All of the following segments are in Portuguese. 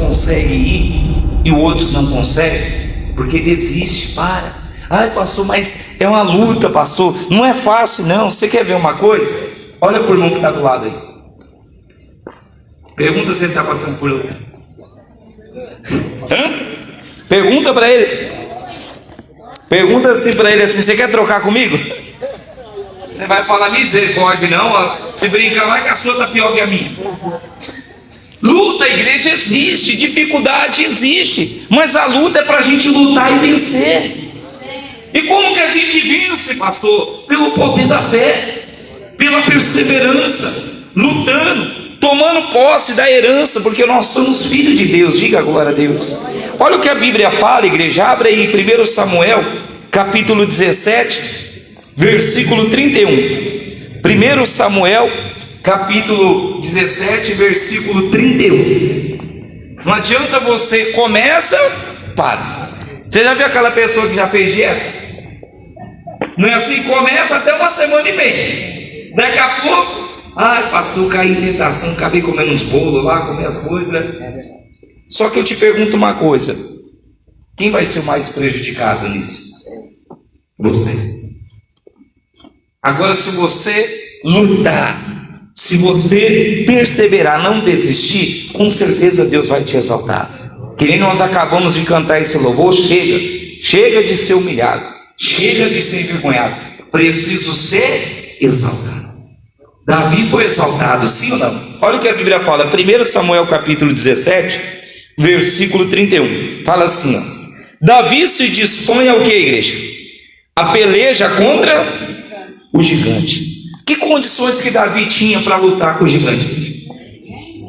conseguem ir e outros não conseguem? Porque desiste, para. Ai, pastor, mas é uma luta, pastor, não é fácil não. Você quer ver uma coisa? Olha para o irmão que está do lado aí. Pergunta se ele está passando por luta. Pergunta para ele. Pergunta assim para ele assim: você quer trocar comigo? Você vai falar misericórdia, não? Se brincar lá que a sua está pior que a minha. Luta, igreja, existe, dificuldade existe, mas a luta é para a gente lutar e vencer. E como que a gente vence, pastor? Pelo poder da fé, pela perseverança, lutando, tomando posse da herança, porque nós somos filhos de Deus. Diga glória a Deus. Olha o que a Bíblia fala, igreja. Abre aí 1 Samuel, capítulo 17, versículo 31. 1 Samuel, capítulo 17, versículo 31. Não adianta você começa, para. Você já viu aquela pessoa que já fez dieta? Não é assim? Começa até uma semana e meia. Daqui a pouco, ai pastor, caí em tentação, acabei comendo uns bolos lá, comer as coisas. Só que eu te pergunto uma coisa: quem vai ser o mais prejudicado nisso? Você. Agora, se você lutar, se você perseverar, não desistir, com certeza Deus vai te exaltar. Que nem nós acabamos de cantar esse louvor. Chega de ser humilhado, chega de ser envergonhado, preciso ser exaltado. Davi foi exaltado, sim ou não? Olha o que a Bíblia fala, 1 Samuel capítulo 17, versículo 31, fala assim, ó: Davi se dispõe ao que, igreja? A peleja contra o gigante. Que condições que Davi tinha para lutar com o gigante?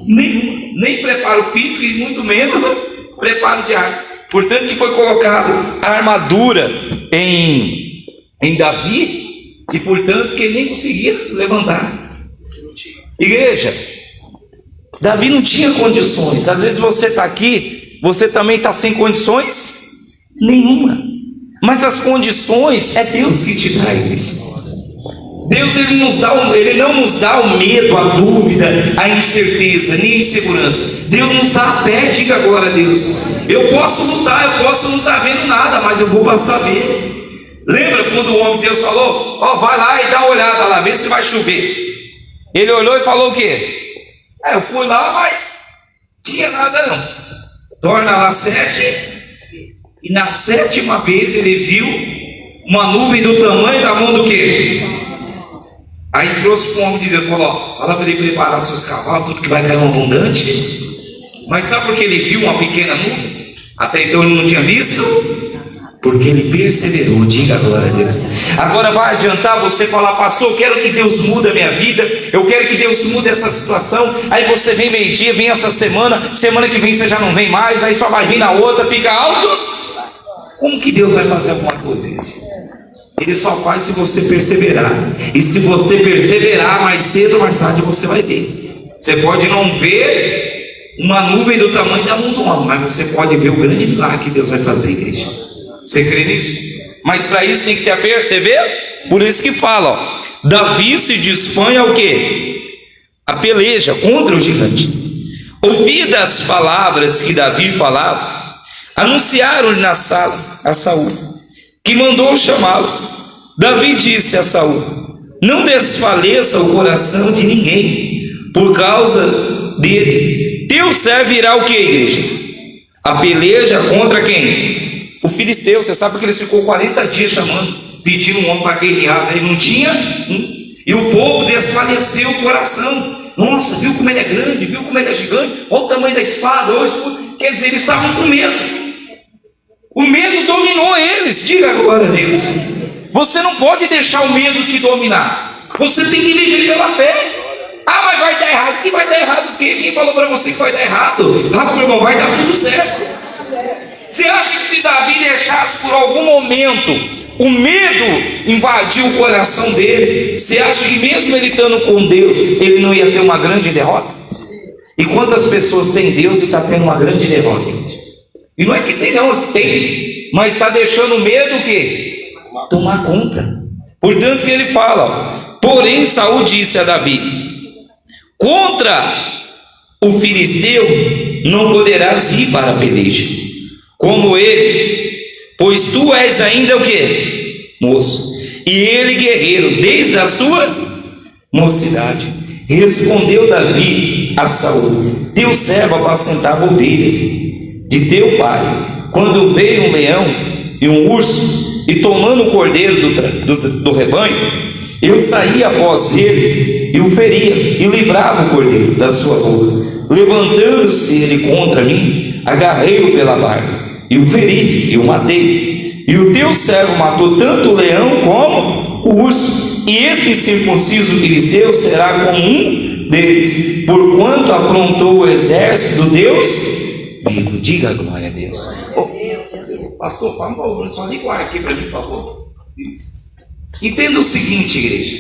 Nem preparo físico e muito menos preparo de arma. Portanto que foi colocado a armadura em Davi, e portanto que ele nem conseguia levantar. Igreja, Davi não tinha condições. Às vezes você está aqui, você também está sem condições nenhuma, mas as condições é Deus que te dá, igreja. Deus ele não nos dá o medo, a dúvida, a incerteza, nem a insegurança. Deus nos dá a fé. Diga agora a Deus: eu posso lutar, eu posso não estar vendo nada, mas eu vou passar a ver. Lembra quando o homem de Deus falou: ó, vai lá e dá uma olhada lá, vê se vai chover. Ele olhou e falou o quê? Eu fui lá, mas tinha nada não. Torna lá 7, e na 7ª vez ele viu uma nuvem do tamanho da mão do quê? Aí trouxe para o homem de Deus e falou: ó, fala para ele preparar seus cavalos, tudo que vai cair um abundante. Mas sabe por que ele viu uma pequena nuvem? Até então ele não tinha visto? Porque ele perseverou. Diga glória a Deus. Agora vai adiantar você falar: pastor, eu quero que Deus mude a minha vida, eu quero que Deus mude essa situação. Aí você vem meio-dia, vem essa semana, semana que vem você já não vem mais, aí só vai vir na outra, fica altos. Como que Deus vai fazer alguma coisa, gente? Ele só faz se você perseverar. E se você perseverar, mais cedo ou mais tarde você vai ver. Você pode não ver uma nuvem do tamanho da mão do homem, mas você pode ver o grande milagre que Deus vai fazer, igreja. Você crê nisso? Mas para isso tem que ter a perseverança. Por isso que fala, ó, Davi se dispõe ao quê? A peleja contra o gigante. Ouvidas as palavras que Davi falava, anunciaram-lhe na sala a Saul, que mandou chamá-lo. Davi disse a Saul: não desfaleça o coração de ninguém por causa dele. Teu servo irá o que, igreja? A peleja contra quem? O filisteu. Você sabe que ele ficou 40 dias chamando, pedindo um homem para guerrear, ele não tinha e o povo desfaleceu o coração. Nossa, viu como ele é grande, viu como ele é gigante, olha o tamanho da espada, olha o escudo. Quer dizer, eles estavam com medo. O medo dominou eles. Diga agora a Deus: você não pode deixar o medo te dominar. Você tem que viver pela fé. Ah, mas vai dar errado. Que vai dar errado o quê? Quem falou para você que vai dar errado? Ah, meu irmão, vai dar tudo certo. Você acha que se Davi deixasse por algum momento o medo invadir o coração dele, você acha que mesmo ele estando com Deus, ele não ia ter uma grande derrota? E quantas pessoas têm Deus e está tendo uma grande derrota? E não é que tem não, é que tem, mas está deixando o medo o quê? Tomar conta. Portanto que ele fala, ó, porém Saul disse a Davi: contra o filisteu, não poderás ir para a peleja, como ele, pois tu és ainda o quê? Moço, e ele guerreiro, desde a sua mocidade. Respondeu Davi a Saul: teu servo apacentava ovelhas de teu pai, quando veio um leão e um urso, e tomando o cordeiro do rebanho, eu saía após ele e o feria, e livrava o cordeiro da sua boca. Levantando-se ele contra mim, agarrei-o pela barba, e o feri, e o matei. E o teu servo matou tanto o leão como o urso, e este circunciso filisteu será como um deles, porquanto afrontou o exército do Deus vivo. Diga glória a Deus. Pastor, fala um favor, só linguagem aqui para mim, por favor. Entenda o seguinte, igreja.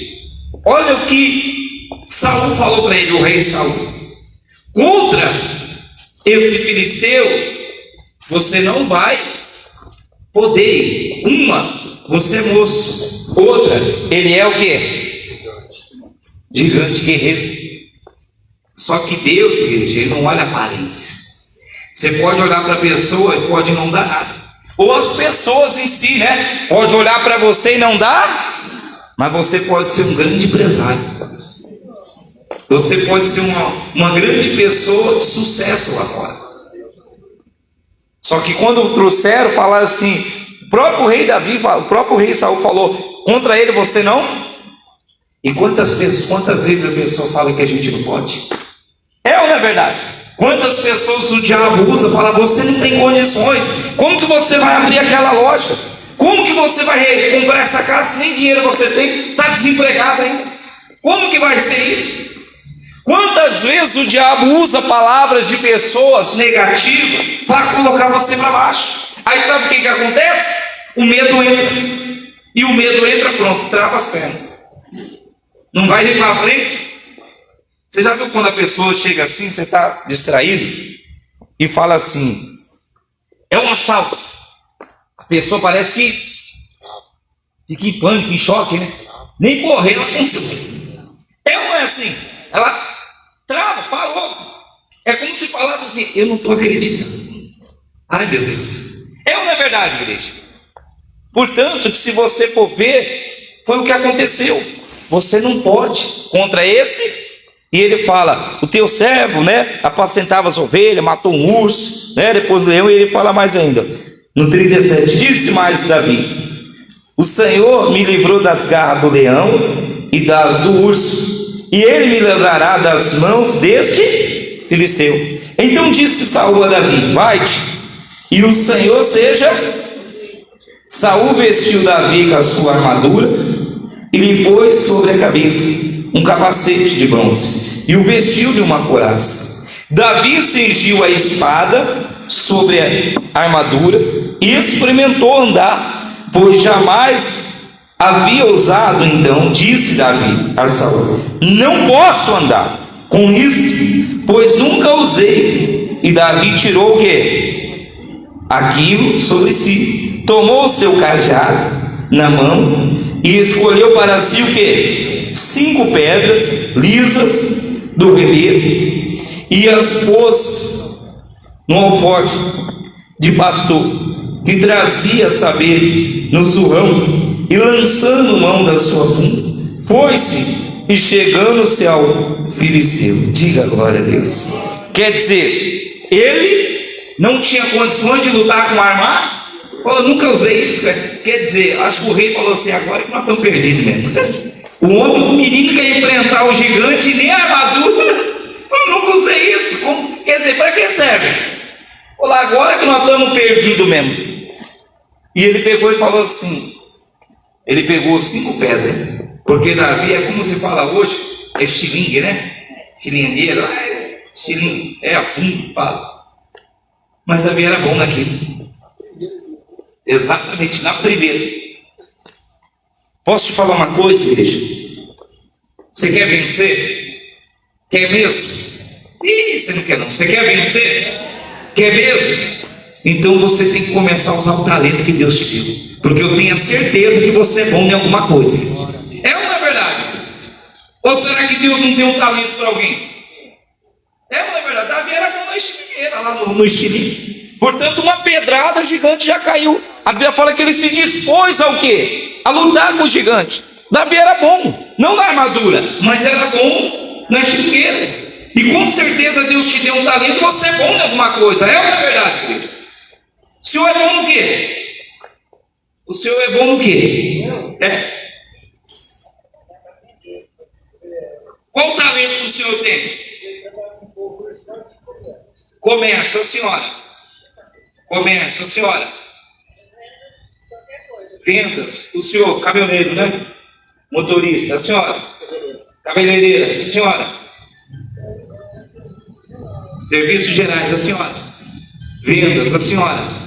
Olha o que Saul falou para ele, o rei Saul: contra esse filisteu você não vai poder. Uma, você é moço. Outra, ele é o que? Gigante, guerreiro. Só que Deus, igreja, ele não olha a aparência. Você pode olhar para a pessoa e pode não dar nada. Ou as pessoas em si, né? Pode olhar para você e não dar, mas você pode ser um grande empresário. Você pode ser uma grande pessoa de sucesso lá fora. Só que quando trouxeram, falaram assim, o próprio rei Davi, o próprio rei Saul falou, contra ele você não? E quantas vezes a pessoa fala que a gente não pode? É ou não é verdade? Quantas pessoas o diabo usa, fala, você não tem condições, como que você vai abrir aquela loja? Como que você vai comprar essa casa se nem dinheiro você tem, está desempregado ainda? Como que vai ser isso? Quantas vezes o diabo usa palavras de pessoas negativas para colocar você para baixo? Aí sabe o que acontece? O medo entra, e o medo entra, pronto, trava as pernas, não vai nem para frente. Você já viu quando a pessoa chega assim, você está distraído e fala assim, é um assalto, a pessoa parece que fica em pânico, em choque, né? Nem correr ela consegue. É ou não é assim? Ela trava, parou. É como se falasse assim, eu não estou acreditando. Ai meu Deus. É ou não é verdade, igreja? Portanto, que se você for ver, foi o que aconteceu. Você não pode contra esse. E ele fala, o teu servo, né, apacentava as ovelhas, matou um urso, né, depois do leão, e ele fala mais ainda, no 37, disse mais Davi, o Senhor me livrou das garras do leão e das do urso, e ele me livrará das mãos deste filisteu. Então disse Saul a Davi, vai-te, e o Senhor seja. Saul vestiu Davi com a sua armadura, e lhe pôs sobre a cabeça um capacete de bronze, e o vestiu de uma couraça. Davi cingiu a espada sobre a armadura, e experimentou andar, pois jamais havia ousado. Então disse Davi a Saul, não posso andar com isso, pois nunca usei. E Davi tirou o que? Aquilo sobre si, tomou o seu cajado na mão, e escolheu para si o que? 5 pedras lisas do ribeiro, e as pôs no alforje de pastor que trazia saber no zurrão, e lançando mão da sua funda, foi-se e chegando-se ao filisteu. Diga glória a Deus. Quer dizer, ele não tinha condições de lutar com arma. Falou, nunca usei isso. Quer dizer, acho que o rei falou assim, agora que nós estamos perdidos mesmo. O homem, o menino quer enfrentar o gigante e nem a armadura. Eu nunca usei isso. Como? Quer dizer, para que serve? Olha, agora que nós estamos perdidos mesmo. E ele pegou e falou assim, ele pegou 5 pedras, porque Davi é como se fala hoje, é estilingue, né? Estilingueiro, estilingue, é a fundo, fala. Mas Davi era bom naquilo. Exatamente, na primeira. Posso te falar uma coisa, igreja? Você quer vencer? Quer mesmo? Ih, você não quer não. Você quer vencer? Quer mesmo? Então você tem que começar a usar o talento que Deus te deu. Porque eu tenho a certeza que você é bom em alguma coisa. É ou não é verdade? Ou será que Deus não tem um talento para alguém? É ou não é verdade? está lá no estilinho. Portanto, uma pedrada, o gigante já caiu. A Bíblia fala que ele se dispôs ao quê? A lutar com o gigante. Davi era bom, não na armadura, mas era bom na chiqueira. E com certeza Deus te deu um talento, você é bom em alguma coisa. É ou não é verdade, querido? O senhor é bom no quê? O senhor é bom no quê? É. Qual talento que o senhor tem? Começa, senhora. Começa, senhora. Vendas. O senhor, caminhoneiro, né? Motorista, a senhora. Cabeleireira, a senhora. Serviços gerais, a senhora. Vendas, a senhora.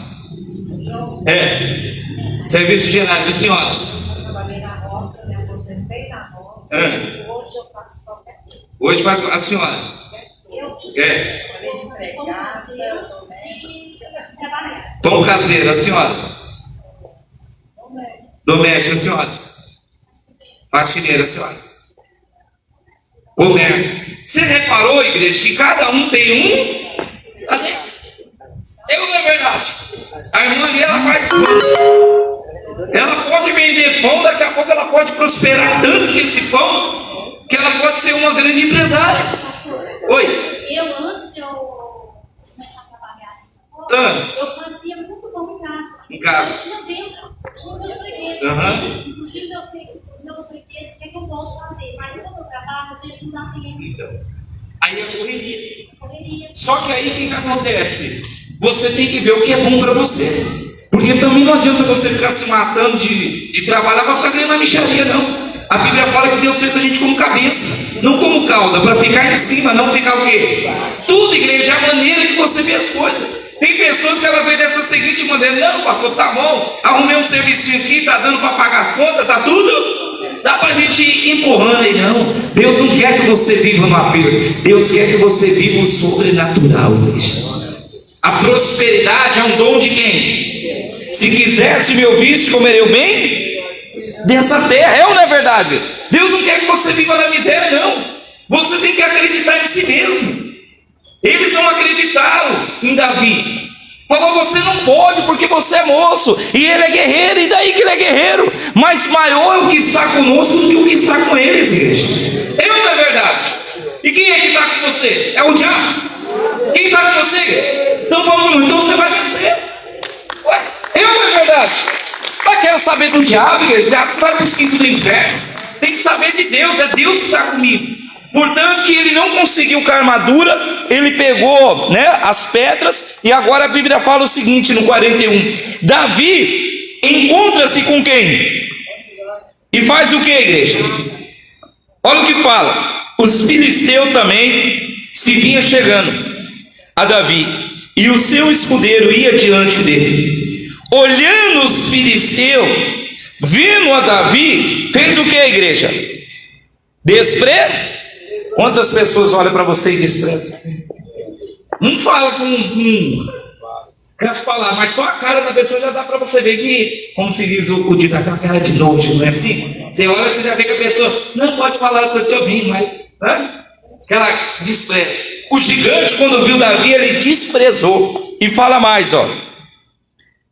Serviços gerais, a senhora. Eu trabalhei na roça, me aposentei na roça. Hoje eu faço qualquer coisa. Hoje faz a senhora. Pão caseiro, a senhora. Doméstica, a senhora. Faxineira, a senhora. Comércio. Você reparou, igreja, que cada um tem um talento? Não é verdade? A irmã ali, ela faz pão. Ela pode vender pão, daqui a pouco ela pode prosperar tanto com esse pão, que ela pode ser uma grande empresária. Oi? Antes de eu começar a trabalhar assim, eu fazia muito pão em casa. Em casa? Eu tinha tempo, tinha meus fregueses. Inclusive, meus fregueses, que eu posso fazer. Mas como eu trabalho, às vezes não dá tempo. Então, aí é correria. Só que aí o que acontece? Você tem que ver o que é bom para você. Porque também não adianta você ficar se matando de trabalhar para ficar ganhando a mixaria, não. A Bíblia fala que Deus fez a gente como cabeça, não como cauda, para ficar em cima, não ficar o quê? Tudo, igreja, é a maneira que você vê as coisas. Tem pessoas que ela vê dessa seguinte maneira: não, pastor, tá bom, arrumei um serviço aqui, tá dando para pagar as contas, tá tudo? Dá para a gente ir empurrando aí, não. Deus não quer que você viva no aperto, Deus quer que você viva o sobrenatural, igreja. A prosperidade é um dom de quem? Se quisesse me ouvisse, comeria o bem dessa terra. É ou não é verdade? Deus não quer que você viva na miséria, não. Você tem que acreditar em si mesmo. Eles não acreditaram em Davi. Falou: você não pode porque você é moço, e ele é guerreiro, e daí que ele é guerreiro? Mas maior é o que está conosco do que o que está com eles, igreja. É ou não é verdade? E quem é que está com você? É o diabo. Quem está com você? Então falando, então você vai vencer. Ué, eu não é verdade? Mas quero saber do diabo, igreja. O diabo vai para o esquinto do inferno. Tem que saber de Deus, é Deus que está comigo. Portanto, que ele não conseguiu com a armadura, ele pegou, né, as pedras, e agora a Bíblia fala o seguinte no 41: Davi encontra-se com quem? E faz o que, igreja? Olha o que fala: os filisteus também se vinha chegando a Davi, e o seu escudeiro ia diante dele. Olhando os filisteus, vendo a Davi, fez o que, igreja? Quantas pessoas olham para você e desprezam? Não fala com as palavras, mas só a cara da pessoa já dá para você ver que, como se diz o dito, aquela cara de nojo, não é assim? Você olha, você já vê que a pessoa não pode falar, eu estou te ouvindo, mas aquela despreza. O gigante, quando viu Davi, ele desprezou. E fala mais, ó,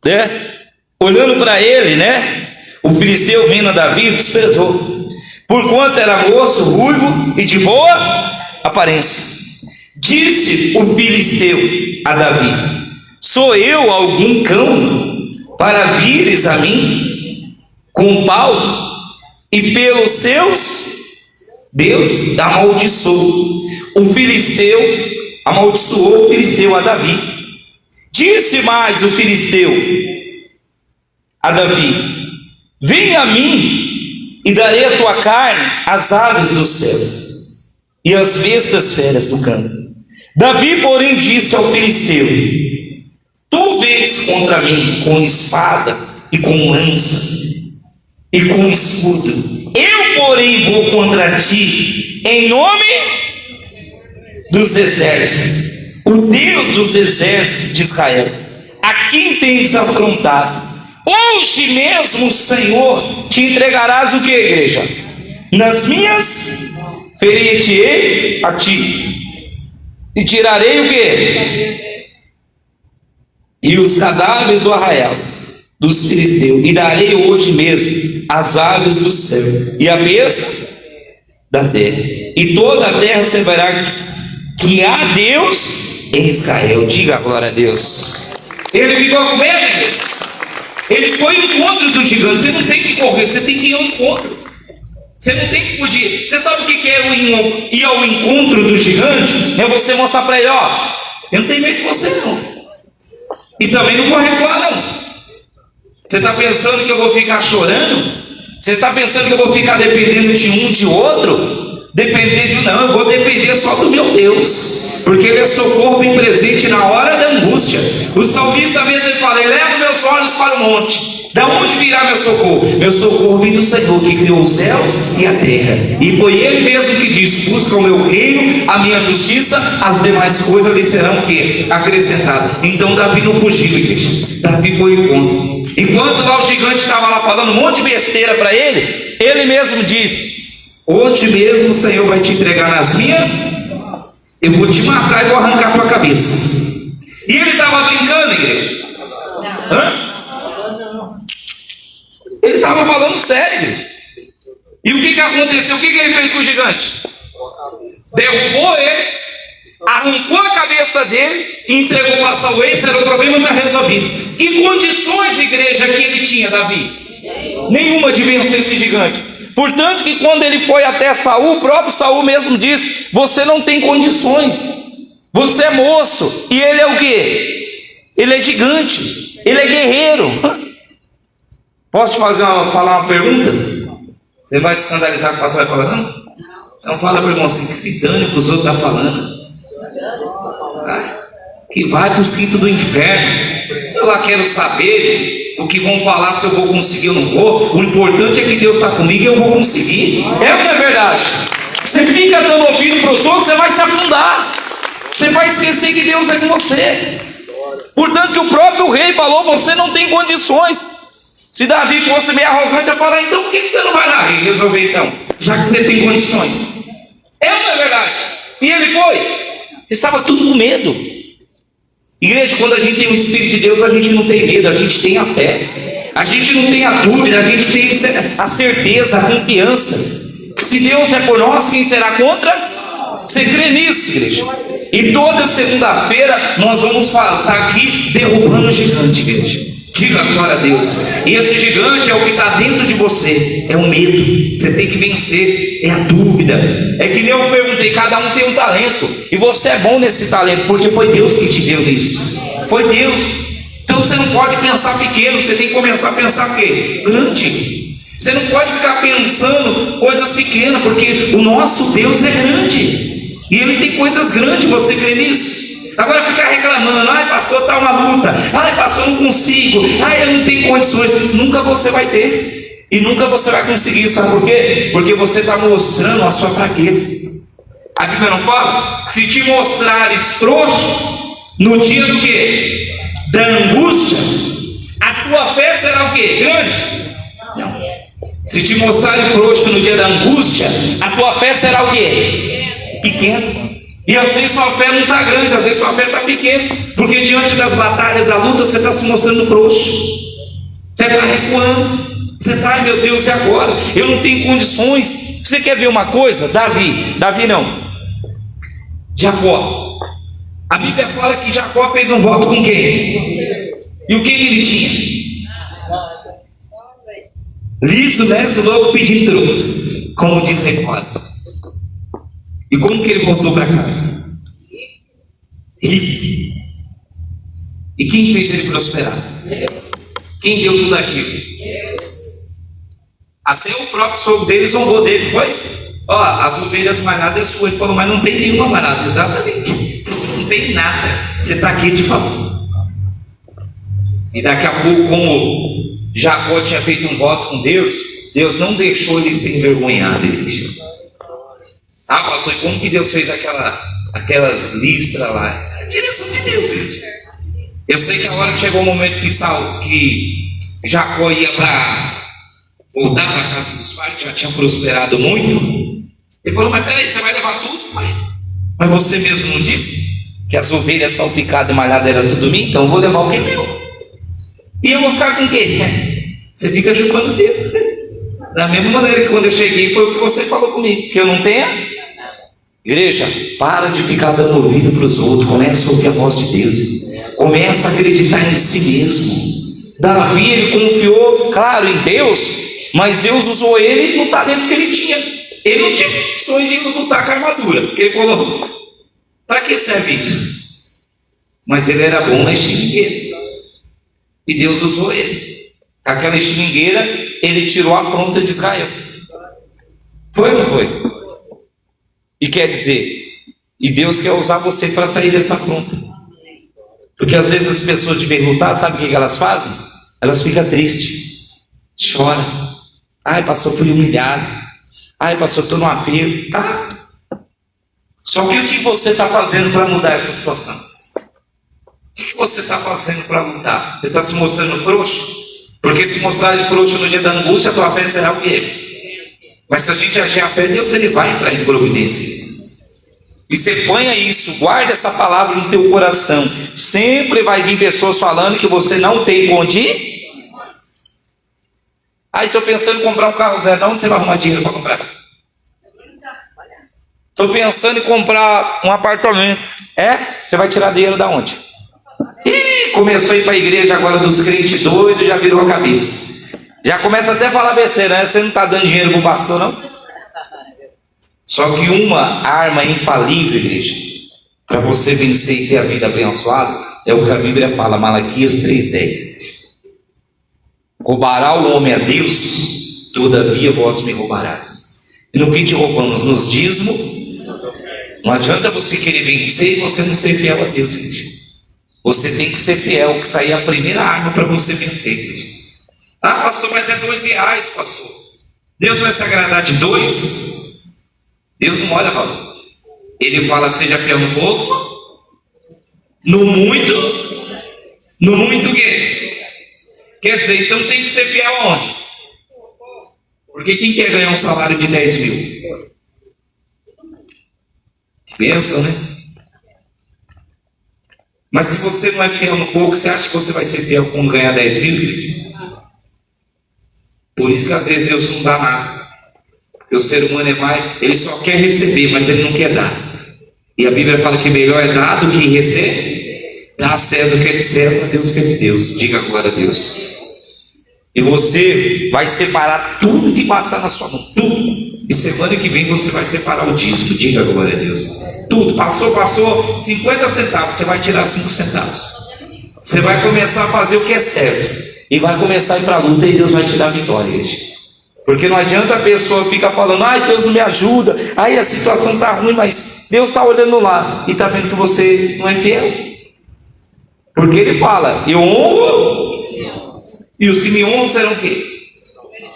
né? Olhando para ele, né? O filisteu vendo a Davi, desprezou, porquanto era moço, ruivo e de boa aparência. Disse o filisteu a Davi: sou eu algum cão para vires a mim com pau, e pelos seus Deus amaldiçoou o filisteu, amaldiçoou o filisteu a Davi. Disse mais o filisteu a Davi: vem a mim e darei a tua carne às aves do céu e às bestas feras do campo. Davi, porém, disse ao filisteu: tu vês contra mim com espada e com lança e com escudo, eu, porém, vou contra ti em nome dos exércitos, o Deus dos exércitos de Israel, a quem tens afrontado. Hoje mesmo, Senhor, te entregarás o que, igreja? Nas minhas, ferir-te-ei a ti, e tirarei o que? e os cadáveres do arraial dos filisteus, e darei hoje mesmo as aves do céu e a besta da terra, e toda a terra saberá que há Deus em Israel. Diga glória a Deus. Ele ficou com medo, igreja. Ele foi ao encontro do gigante. Você não tem que correr, você tem que ir ao encontro. Você não tem que fugir. Você sabe o que é ir ao encontro do gigante? É você mostrar para ele: ó, eu não tenho medo de você não, e também não vou recuar não. Você está pensando que eu vou ficar chorando? Você está pensando que eu vou ficar dependendo de um, de outro? Depender de um, não, eu vou depender só do meu Deus, porque Ele é socorro bem presente na hora da angústia. O salmista mesmo ele fala: eleva meus olhos para o monte. Da onde virá meu socorro? Meu socorro vem do Senhor, que criou os céus e a terra. E foi Ele mesmo que diz: busca o meu reino, a minha justiça, as demais coisas lhe serão o quê? Acrescentadas. Então Davi não fugiu, igreja. Davi foi ao encontro. Enquanto lá o gigante estava lá falando um monte de besteira para ele, ele mesmo disse: hoje mesmo o Senhor vai te entregar nas minhas, eu vou te matar e vou arrancar a tua cabeça. E ele estava brincando, igreja? Hã? Ele estava falando sério, igreja. E o que aconteceu? O que ele fez com o gigante? Derrubou ele, arrancou a cabeça dele e entregou para Saul. Esse era o problema, não é resolvido. Que condições, igreja, que ele tinha, Davi? Nenhuma de vencer esse gigante. Portanto, que quando ele foi até Saul, o próprio Saul mesmo disse: você não tem condições, você é moço. E ele é o quê? Ele é gigante, ele é guerreiro. Posso te falar uma pergunta? Você vai se escandalizar que o pastor vai falar? Não? Então fala para o irmão assim: que se dane que os outros estão falando. Que vai para os quintos do inferno. Eu lá quero saber o que vão falar, se eu vou conseguir ou não vou. O importante é que Deus está comigo e eu vou conseguir. É ou não é verdade? Você fica dando ouvido para os outros, você vai se afundar. Você vai esquecer que Deus é com você. Portanto, que o próprio rei falou: você não tem condições. Se Davi fosse meio arrogante, ia falar: então por que você não vai lá e resolver então? Já que você tem condições. É ou não é verdade? E ele foi. Estava tudo com medo. Igreja, quando a gente tem o Espírito de Deus, a gente não tem medo, a gente tem a fé. A gente não tem a dúvida, a gente tem a certeza, a confiança. Se Deus é por nós, quem será contra? Você crê nisso, igreja? E toda segunda-feira nós vamos estar aqui derrubando o gigante, igreja. Diga glória a Deus. E esse gigante é o que está dentro de você. É o medo. Você tem que vencer. É a dúvida. É que nem eu perguntei: cada um tem um talento, e você é bom nesse talento, porque foi Deus que te deu isso. Foi Deus. Então você não pode pensar pequeno. Você tem que começar a pensar o quê? Grande. Você não pode ficar pensando coisas pequenas, porque o nosso Deus é grande. E Ele tem coisas grandes. Você crê nisso? Agora ficar reclamando: ai pastor, está uma luta, ai pastor, eu não consigo, ai eu não tenho condições. Nunca você vai ter, e nunca você vai conseguir. Sabe por quê? Porque você está mostrando a sua fraqueza. A Bíblia não fala? Se te mostrares frouxo no dia do quê? Da angústia, a tua fé será o quê? Grande? Não. Se te mostrares frouxo no dia da angústia, a tua fé será o quê? Pequena. E às vezes sua fé não está grande, às vezes sua fé está pequena, porque diante das batalhas, da luta, você está se mostrando frouxo. Você está recuando. Você está: ai meu Deus, e agora? Eu não tenho condições. Você quer ver uma coisa? Davi não, Jacó. A Bíblia fala que Jacó fez um voto com quem? E o que ele tinha? Liso, leso, louco, pedindo troco, como diz Record. E como que ele voltou para casa? Rico. E quem fez ele prosperar? Quem deu tudo aquilo? Até o próprio sogro dele zombou dele, foi? Ó, as ovelhas malhadas é sua. Ele falou: mas não tem nenhuma malhada. Exatamente. Você não tem nada. Você está aqui de favor. E daqui a pouco, como Jacó tinha feito um voto com Deus, Deus não deixou ele ser envergonhado, igreja. Ah, pastor, e como que Deus fez aquelas listras lá? A direção de Deus, gente. Eu sei que a hora que chegou o momento que Jacó ia voltar para a casa dos pais, já tinha prosperado muito. Ele falou: mas peraí, você vai levar tudo? Mas você mesmo não disse? que as ovelhas salpicadas e malhadas era tudo minha, então eu vou levar o que é meu. E eu vou ficar com o quê? Você fica chupando o dedo. Da mesma maneira que quando eu cheguei foi o que você falou comigo, que eu não tenho. Igreja, para de ficar dando ouvido para os outros, começa a ouvir a voz de Deus, começa a acreditar em si mesmo. Davi, ele confiou, claro, em Deus, mas Deus usou ele no talento que ele tinha. Ele não tinha sonho de lutar com a armadura, porque ele falou, para que serve isso? Mas ele era bom na estilingueira, e Deus usou ele. Com aquela estilingueira, ele tirou a afronta de Israel. Foi ou não foi? E quer dizer, e Deus quer usar você para sair dessa afronta. Porque às vezes as pessoas de bem lutar, sabe o que elas fazem? Elas ficam tristes, choram. Ai, pastor, fui humilhado. Ai, pastor, estou no aperto. Tá. Só que o que você está fazendo para mudar essa situação? O que você está fazendo para lutar? Você está se mostrando frouxo? Porque se mostrar de frouxo no dia da angústia, a tua fé será o quê? Mas se a gente agir a fé, Deus ele vai entrar em providência. E você ponha isso, guarda essa palavra no teu coração. Sempre vai vir pessoas falando que você não tem onde ir. Estou pensando em comprar um carro zero. De onde você vai arrumar dinheiro para comprar? Estou pensando em comprar um apartamento. Você vai tirar dinheiro da onde? Começou a ir para a igreja agora dos crentes doidos, já virou a cabeça. Já começa até a falar besteira, né? Você não está dando dinheiro para o pastor, não? Só que uma arma infalível, igreja, para você vencer e ter a vida abençoada, é o que a Bíblia fala, Malaquias 3,10. Roubará o homem a Deus, todavia vós me roubarás. E no que te roubamos? Nos dízimos. Não adianta você querer vencer e você não ser fiel a Deus, gente. Você tem que ser fiel, que sair a primeira arma para você vencer, gente. Pastor, mas é R$2, pastor. Deus vai se agradar de 2? Deus não olha valor. Ele fala, seja fiel no pouco, no muito o quê? Quer dizer, então tem que ser fiel aonde? Porque quem quer ganhar um salário de 10 mil? Pensam, né? Mas se você não é fiel no pouco, você acha que você vai ser fiel com ganhar 10 mil, querido? Por isso que às vezes Deus não dá nada. Porque o ser humano é mais, ele só quer receber, mas ele não quer dar. E a Bíblia fala que melhor é dar do que receber. Dá a César o que é de César, a Deus o que é de Deus. Diga glória a Deus. E você vai separar tudo que passar na sua mão. Tudo. E semana que vem você vai separar o dízimo. Diga glória a Deus. Tudo. Passou 50 centavos. Você vai tirar 5 centavos. Você vai começar a fazer o que é certo. E vai começar a ir para a luta e Deus vai te dar vitória, gente. Porque não adianta a pessoa ficar falando, ai, Deus não me ajuda, ai, a situação está ruim, mas Deus está olhando lá e está vendo que você não é fiel. Porque Ele fala, eu honro, e os que me honram serão o quê?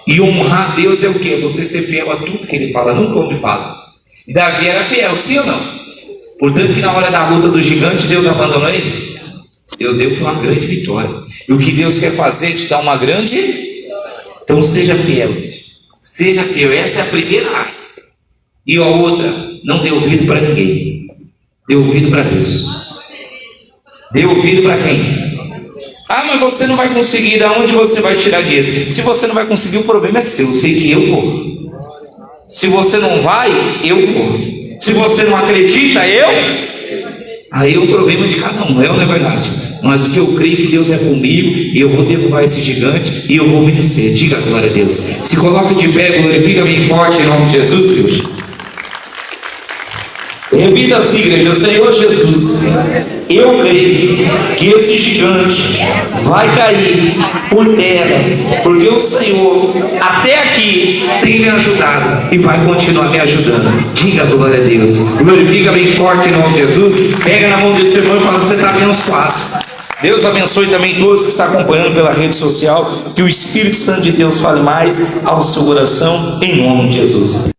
E honrar Deus é o quê? Você ser fiel a tudo que Ele fala, não como Ele fala. E Davi era fiel, sim ou não? Portanto que na hora da luta do gigante, Deus abandonou ele. Deus deu uma grande vitória. E o que Deus quer fazer é te dar uma grande. Então seja fiel. Seja fiel. Essa é a primeira área. E a outra, não dê ouvido para ninguém. Dê ouvido para Deus. Dê ouvido para quem? Mas você não vai conseguir. De onde você vai tirar dinheiro? Se você não vai conseguir, o problema é seu. Eu sei que eu vou. Se você não vai, eu vou. Se você não acredita, eu. Aí é o problema de cada um, não é verdade? Mas o que eu creio que Deus é comigo, e eu vou derrubar esse gigante, e eu vou vencer. Diga glória a Deus. Se coloque de pé, glorifica bem forte em nome de Jesus, Deus. Repita assim, igreja, Senhor Jesus, eu creio que esse gigante vai cair por terra, porque o Senhor até aqui tem me ajudado e vai continuar me ajudando. Diga glória a Deus. Glorifica bem forte em nome de Jesus. Pega na mão do seu irmão e fala, você está abençoado. Deus abençoe também todos que estão acompanhando pela rede social. Que o Espírito Santo de Deus fale mais ao seu coração, em nome de Jesus.